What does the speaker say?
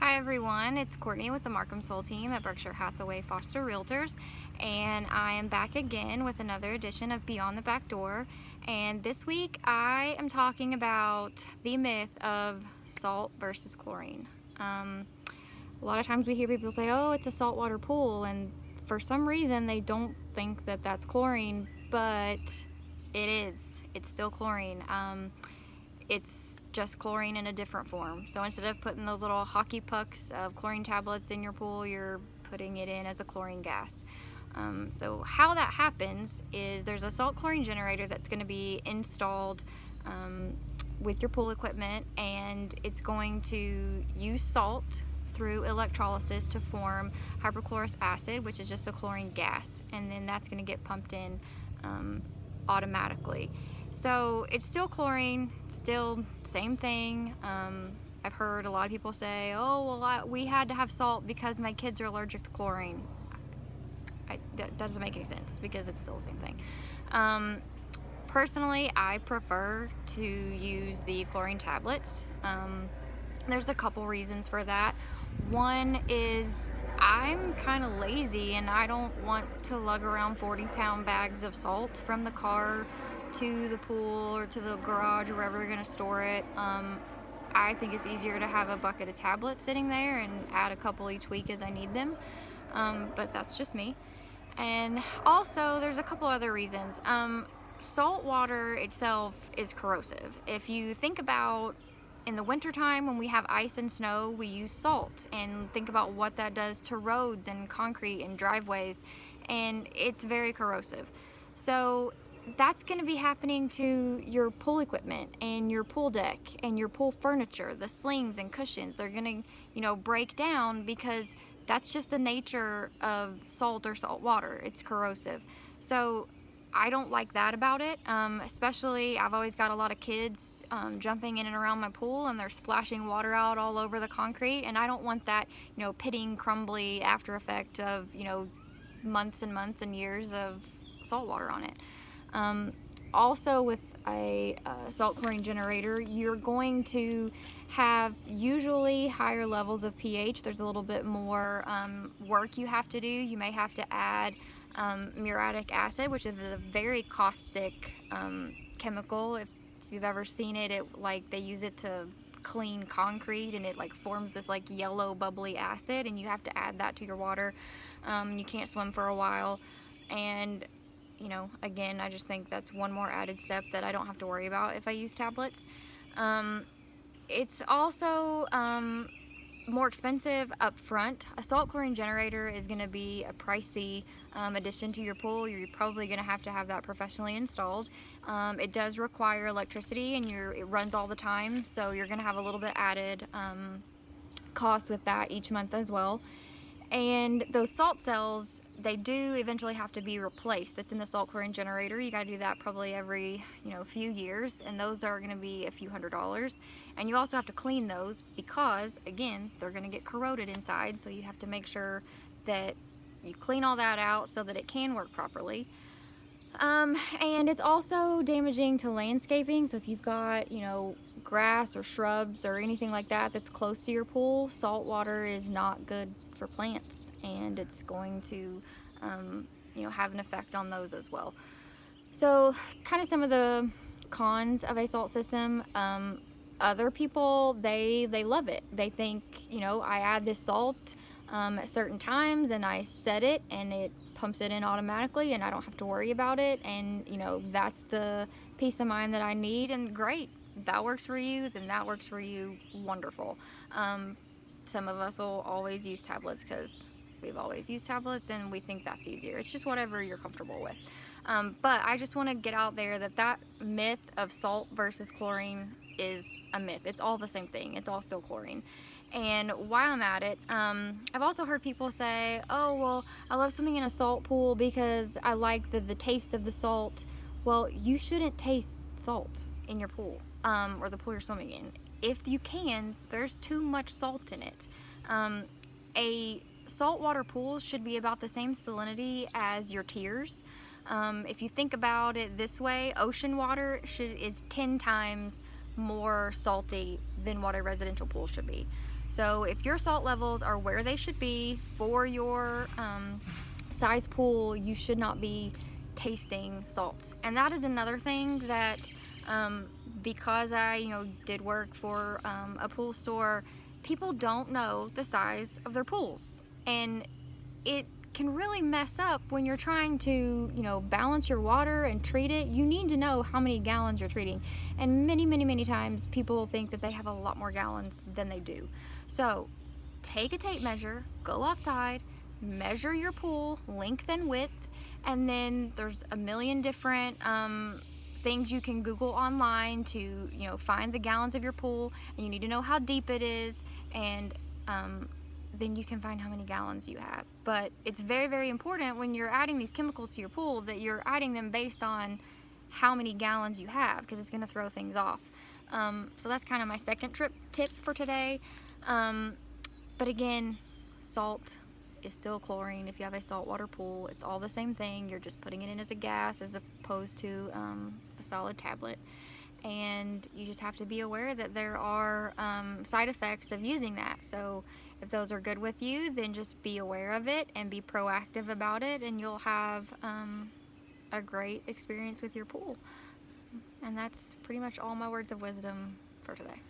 Hi everyone, it's Courtney with the Markham Soul team at Berkshire Hathaway Foster Realtors, and I am back again with another edition of Beyond the Back Door. And this week I am talking about the myth of salt versus chlorine. A lot of times we hear people say, oh, it's a saltwater pool, and for some reason they don't think that that's chlorine, but it is. It's still chlorine. It's just chlorine in a different form. So instead of putting those little hockey pucks of chlorine tablets in your pool, you're putting it in as a chlorine gas. So how that happens is there's a salt chlorine generator that's going to be installed with your pool equipment, and it's going to use salt through electrolysis to form hypochlorous acid, which is just a chlorine gas, and then that's going to get pumped in automatically. So it's still chlorine, still same thing. I've heard a lot of people say, oh, well, we had to have salt because my kids are allergic to chlorine. That doesn't make any sense because it's still the same thing. Personally, I prefer to use the chlorine tablets. There's a couple reasons for that. One is I'm kind of lazy and I don't want to lug around 40-pound bags of salt from the car to the pool or to the garage or wherever we're going to store it. I think it's easier to have a bucket of tablets sitting there and add a couple each week as I need them. But that's just me. And also there's a couple other reasons. Salt water itself is corrosive. If you think about in the wintertime when we have ice and snow, we use salt, and think about what that does to roads and concrete and driveways, and it's very corrosive. So that's going to be happening to your pool equipment and your pool deck and your pool furniture, the slings and cushions. They're going to, break down because that's just the nature of salt or salt water. It's corrosive. So I don't like that about it, especially I've always got a lot of kids jumping in and around my pool, and they're splashing water out all over the concrete, and I don't want that, pitting, crumbly after effect of, months and months and years of salt water on it. Also with a salt chlorine generator, you're going to have usually higher levels of pH. There's a little bit more work you have to do. You may have to add muriatic acid, which is a very caustic chemical. If you've ever seen it, they use it to clean concrete, and it forms this yellow bubbly acid, and you have to add that to your water. You can't swim for a while, and again, I just think that's one more added step that I don't have to worry about if I use tablets. It's also more expensive up front. A salt chlorine generator is going to be a pricey addition to your pool. You're probably going to have that professionally installed. It does require electricity, and it runs all the time, so you're going to have a little bit added cost with that each month as well. And those salt cells, they do eventually have to be replaced. That's in the salt chlorine generator. You got to do that probably every few years, and those are going to be a few $100s. And you also have to clean those because, again, they're going to get corroded inside, so you have to make sure that you clean all that out so that it can work properly. And it's also damaging to landscaping. So if you've got grass or shrubs or anything like that that's close to your pool, salt water is not good for plants, and it's going to have an effect on those as well. So kind of some of the cons of a salt system. Other people, they love it. They think, I add this salt at certain times and I set it and it pumps it in automatically and I don't have to worry about it, and that's the peace of mind that I need. And great, if that works for you, then that works for you. Wonderful. Some of us will always use tablets because we've always used tablets and we think that's easier. It's just whatever you're comfortable with. But I just want to get out there that myth of salt versus chlorine is a myth. It's all the same thing. It's all still chlorine. And while I'm at it, I've also heard people say, oh, well, I love swimming in a salt pool because I like the taste of the salt. Well, you shouldn't taste salt in your pool or the pool you're swimming in. If you can, there's too much salt in it. A saltwater pool should be about the same salinity as your tears. If you think about it this way, ocean water is 10 times more salty than what a residential pool should be. So if your salt levels are where they should be for your size pool, you should not be tasting salts. And that is another thing that because I did work for a pool store, people don't know the size of their pools, and it can really mess up when you're trying to balance your water and treat it. You need to know how many gallons you're treating, and many times people think that they have a lot more gallons than they do. So take a tape measure, go outside, measure your pool length and width, and then there's a million different things you can Google online to find the gallons of your pool, and you need to know how deep it is, and then you can find how many gallons you have. But it's very important when you're adding these chemicals to your pool that you're adding them based on how many gallons you have, because it's going to throw things off. So that's kind of my second tip for today. But again, salt is still chlorine. If you have a saltwater pool, it's all the same thing. You're just putting it in as a gas as opposed to a solid tablet. And you just have to be aware that there are side effects of using that. So if those are good with you, then just be aware of it and be proactive about it, and you'll have a great experience with your pool. And that's pretty much all my words of wisdom for today.